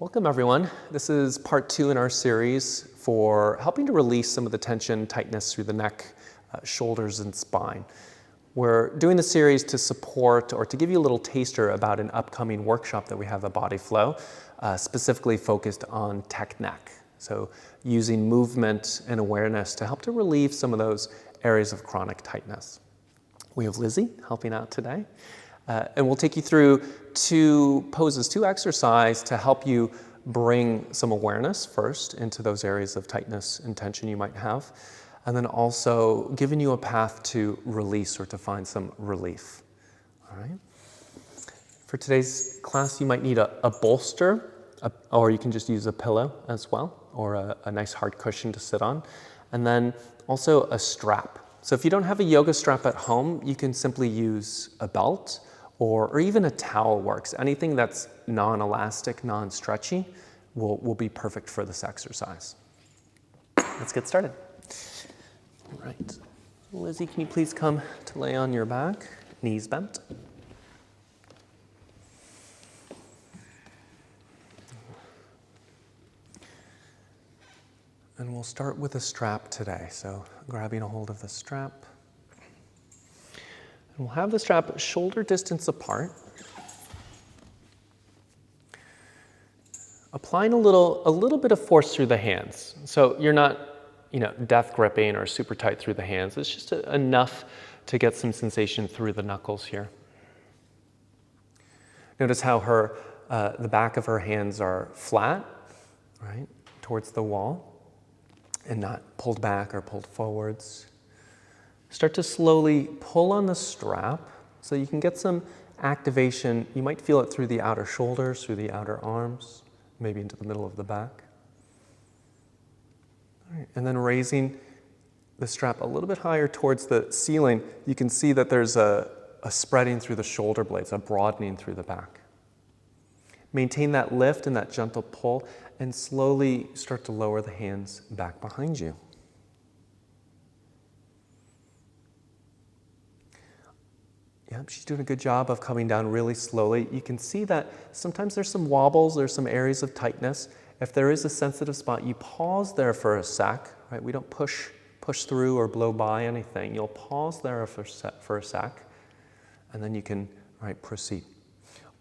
Welcome everyone. This is part 2 in our series for helping to release some of the tension, tightness through the neck, shoulders, and spine. We're doing the series to support or to give you a little taster about an upcoming workshop that we have at Bodyflow, specifically focused on tech neck. So using movement and awareness to help to relieve some of those areas of chronic tightness. We have Lizzie helping out today. And we'll take you through 2 poses, 2 exercises to help you bring some awareness first into those areas of tightness and tension you might have, and then also giving you a path to release or to find some relief. All right. For today's class, you might need a bolster, or you can just use a pillow as well, or a nice hard cushion to sit on, and then also a strap. So if you don't have a yoga strap at home, you can simply use a belt, or even a towel works. Anything that's non-elastic, non-stretchy will be perfect for this exercise. Let's get started. All right. Lizzie, can you please come to lay on your back, knees bent? And we'll start with a strap today. So grabbing a hold of the strap. We'll have the strap shoulder distance apart. Applying a little bit of force through the hands. So you're not, death gripping or super tight through the hands. It's just enough to get some sensation through the knuckles here. Notice how the back of her hands are flat, right, towards the wall, and not pulled back or pulled forwards. Start to slowly pull on the strap so you can get some activation. You might feel it through the outer shoulders, through the outer arms, maybe into the middle of the back. All right. And then raising the strap a little bit higher towards the ceiling, you can see that there's a spreading through the shoulder blades, a broadening through the back. Maintain that lift and that gentle pull, and slowly start to lower the hands back behind you. Yep, she's doing a good job of coming down really slowly. You can see that sometimes there's some wobbles, there's some areas of tightness. If there is a sensitive spot, you pause there for a sec, right? We don't push through or blow by anything. You'll pause there for a sec, and then you can, right, proceed.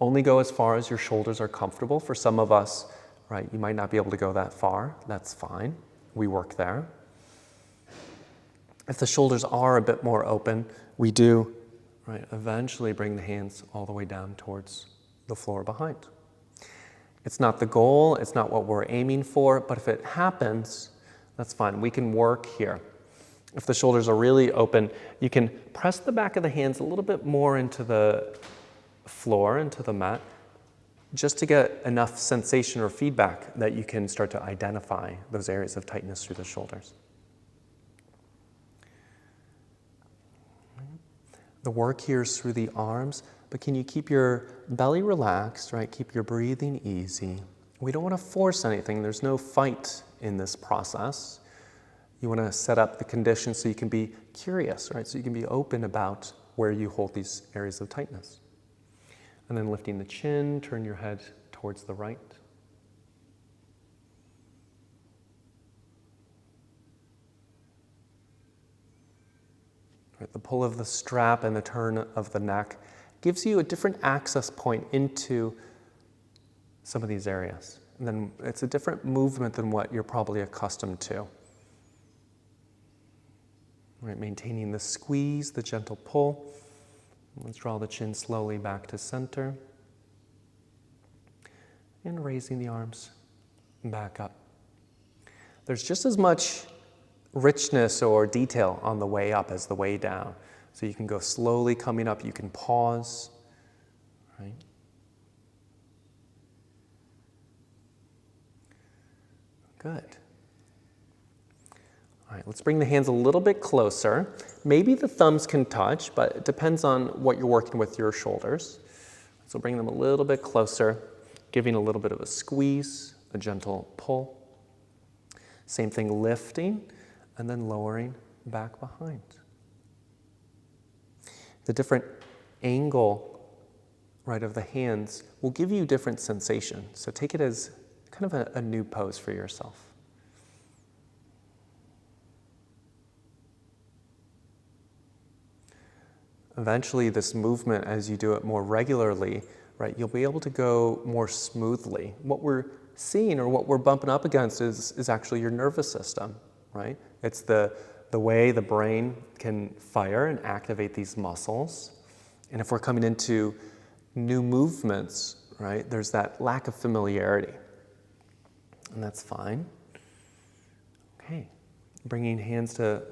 Only go as far as your shoulders are comfortable. For some of us, right, you might not be able to go that far. That's fine. We work there. If the shoulders are a bit more open, we do, right, eventually bring the hands all the way down towards the floor behind. It's not the goal, it's not what we're aiming for, but if it happens, that's fine. We can work here. If the shoulders are really open, you can press the back of the hands a little bit more into the floor, into the mat, just to get enough sensation or feedback that you can start to identify those areas of tightness through the shoulders. The work here is through the arms, but can you keep your belly relaxed, right? Keep your breathing easy. We don't want to force anything. There's no fight in this process. You want to set up the conditions so you can be curious, right? So you can be open about where you hold these areas of tightness. And then lifting the chin, turn your head towards the right. The pull of the strap and the turn of the neck gives you a different access point into some of these areas. And then it's a different movement than what you're probably accustomed to. Right, maintaining the squeeze, the gentle pull. Let's draw the chin slowly back to center. And raising the arms back up. There's just as much richness or detail on the way up as the way down. So you can go slowly coming up, you can pause, right? Good. All right, let's bring the hands a little bit closer. Maybe the thumbs can touch, but it depends on what you're working with your shoulders. So bring them a little bit closer, giving a little bit of a squeeze, a gentle pull. Same thing, lifting, and then lowering back behind. The different angle, right, of the hands will give you different sensations. So take it as kind of a new pose for yourself. Eventually, this movement, as you do it more regularly, right, you'll be able to go more smoothly. What we're seeing or what we're bumping up against is actually your nervous system, right? It's the way the brain can fire and activate these muscles. And if we're coming into new movements, right, there's that lack of familiarity. And that's fine. Okay, bringing hands to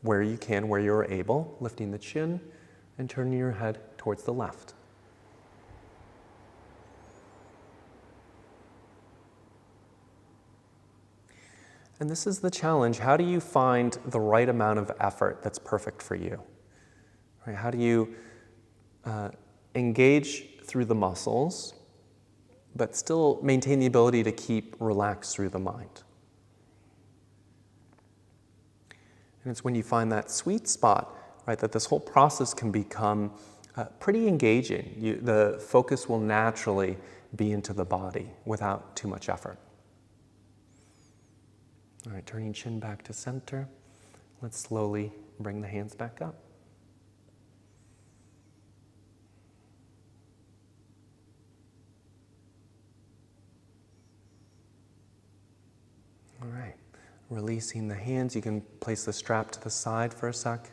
where you can, where you're able, lifting the chin and turning your head towards the left. And this is the challenge. How do you find the right amount of effort that's perfect for you? Right? How do you engage through the muscles, but still maintain the ability to keep relaxed through the mind? And it's when you find that sweet spot, right, that this whole process can become pretty engaging. The focus will naturally be into the body without too much effort. All right, turning chin back to center. Let's slowly bring the hands back up. All right, releasing the hands. You can place the strap to the side for a sec.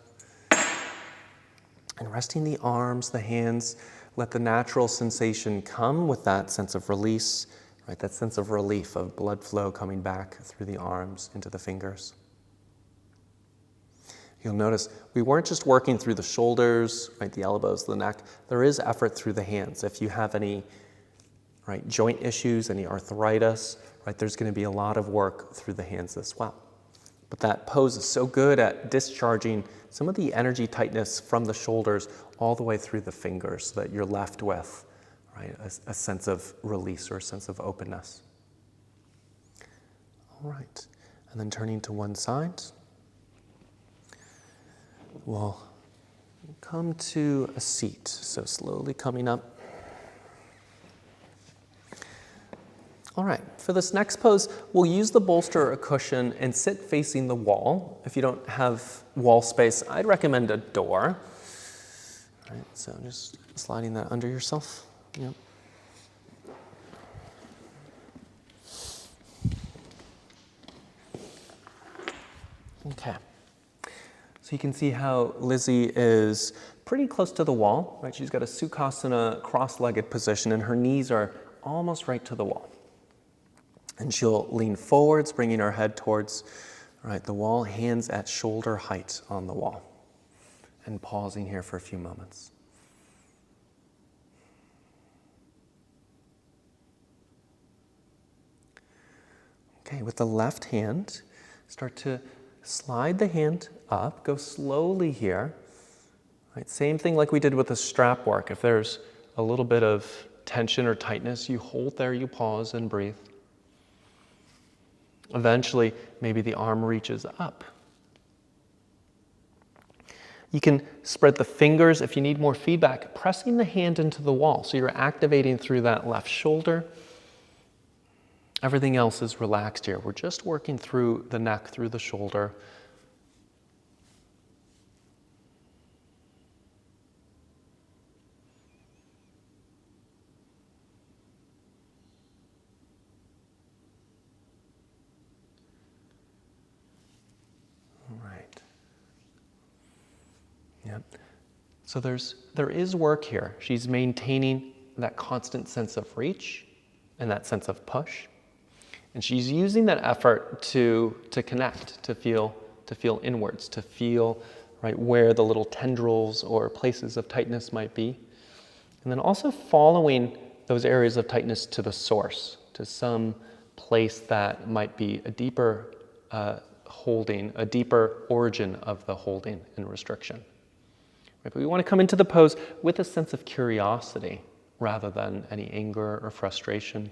And resting the arms, the hands, let the natural sensation come with that sense of release, right? That sense of relief, of blood flow coming back through the arms into the fingers. You'll notice we weren't just working through the shoulders, right, the elbows, the neck. There is effort through the hands. If you have any, right, joint issues, any arthritis, right, there's going to be a lot of work through the hands as well. But that pose is so good at discharging some of the energy tightness from the shoulders all the way through the fingers so that you're left with, right, a sense of release or a sense of openness. All right, and then turning to one side, we'll come to a seat. So slowly coming up. All right, for this next pose, we'll use the bolster or a cushion and sit facing the wall. If you don't have wall space, I'd recommend a door. All right, so just sliding that under yourself. Yep. Okay. So you can see how Lizzie is pretty close to the wall, right? She's got a Sukhasana cross-legged position and her knees are almost right to the wall. And she'll lean forwards, bringing her head towards, right, the wall, hands at shoulder height on the wall. And pausing here for a few moments. Okay, with the left hand, start to slide the hand up, go slowly here. Right, same thing like we did with the strap work. If there's a little bit of tension or tightness, you hold there, you pause and breathe. Eventually, maybe the arm reaches up. You can spread the fingers if you need more feedback, pressing the hand into the wall. So you're activating through that left shoulder. Everything else is relaxed here. We're just working through the neck, through the shoulder. Yep. So there is work here. She's maintaining that constant sense of reach and that sense of push. And she's using that effort to connect, to feel inwards, to feel, right, where the little tendrils or places of tightness might be. And then also following those areas of tightness to the source, to some place that might be a deeper holding, a deeper origin of the holding and restriction. Right, but we want to come into the pose with a sense of curiosity rather than any anger or frustration.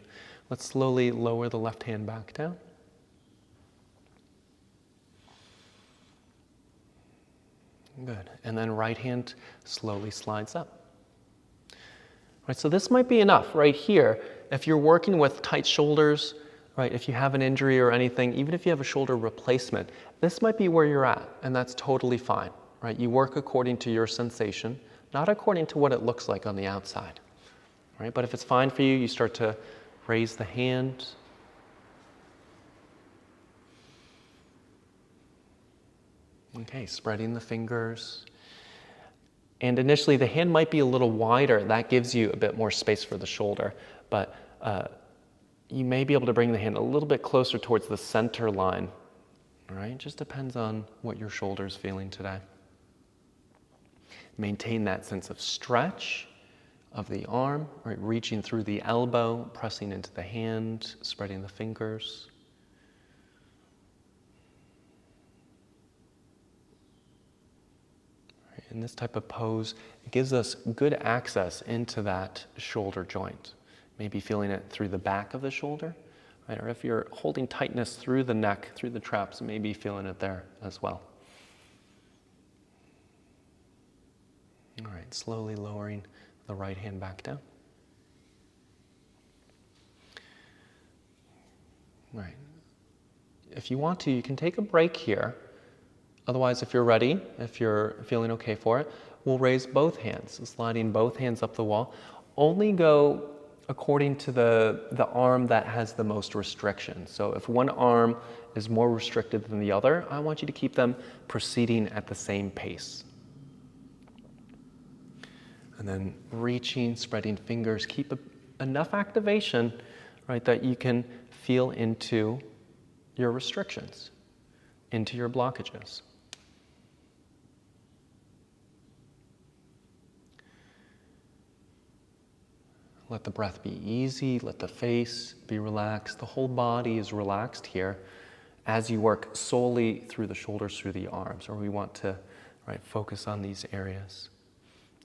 Let's slowly lower the left hand back down. Good. And then right hand slowly slides up. Right, so this might be enough right here. If you're working with tight shoulders, right? If you have an injury or anything, even if you have a shoulder replacement, this might be where you're at, and that's totally fine, right? You work according to your sensation, not according to what it looks like on the outside, right? But if it's fine for you, you start to raise the hand. Okay, spreading the fingers. And initially, the hand might be a little wider. That gives you a bit more space for the shoulder, but you may be able to bring the hand a little bit closer towards the center line, all right? It just depends on what your shoulder's feeling today. Maintain that sense of stretch of the arm, right? Reaching through the elbow, pressing into the hand, spreading the fingers. In this type of pose, it gives us good access into that shoulder joint. Maybe feeling it through the back of the shoulder, right? Or if you're holding tightness through the neck, through the traps, maybe feeling it there as well. All right, slowly lowering the right hand back down. All right. If you want to, you can take a break here. Otherwise, if you're ready, if you're feeling okay for it, we'll raise both hands, sliding both hands up the wall. Only go according to the arm that has the most restriction. So if one arm is more restricted than the other, I want you to keep them proceeding at the same pace. And then reaching, spreading fingers, keep enough activation, right, that you can feel into your restrictions, into your blockages. Let the breath be easy, let the face be relaxed. The whole body is relaxed here as you work solely through the shoulders, through the arms, or we want to, right, focus on these areas.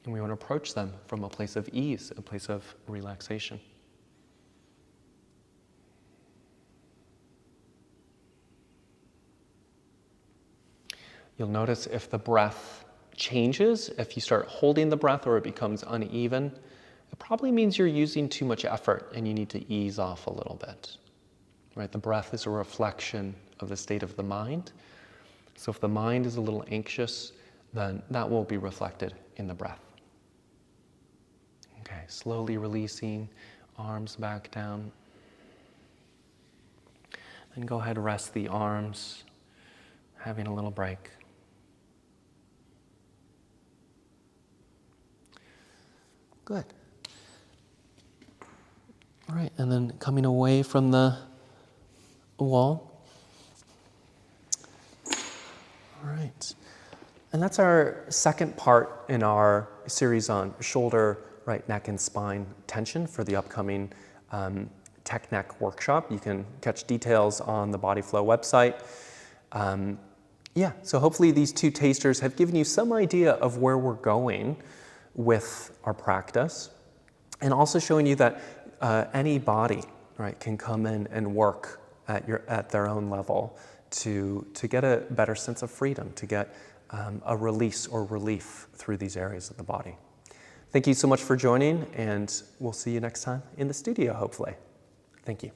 And we want to approach them from a place of ease, a place of relaxation. You'll notice if the breath changes, if you start holding the breath or it becomes uneven, it probably means you're using too much effort and you need to ease off a little bit. Right? The breath is a reflection of the state of the mind. So if the mind is a little anxious, then that will be reflected in the breath. Okay, slowly releasing, arms back down. Then go ahead and rest the arms, having a little break. Good. All right, and then coming away from the wall. All right. And that's our second part in our series on shoulder, right, neck, and spine tension for the upcoming Tech Neck workshop. You can catch details on the Bodyflow website. So hopefully these two tasters have given you some idea of where we're going with our practice, and also showing you that any body, right, can come in and work at their own level to get a better sense of freedom, to get a release or relief through these areas of the body. Thank you so much for joining, and we'll see you next time in the studio, hopefully. Thank you.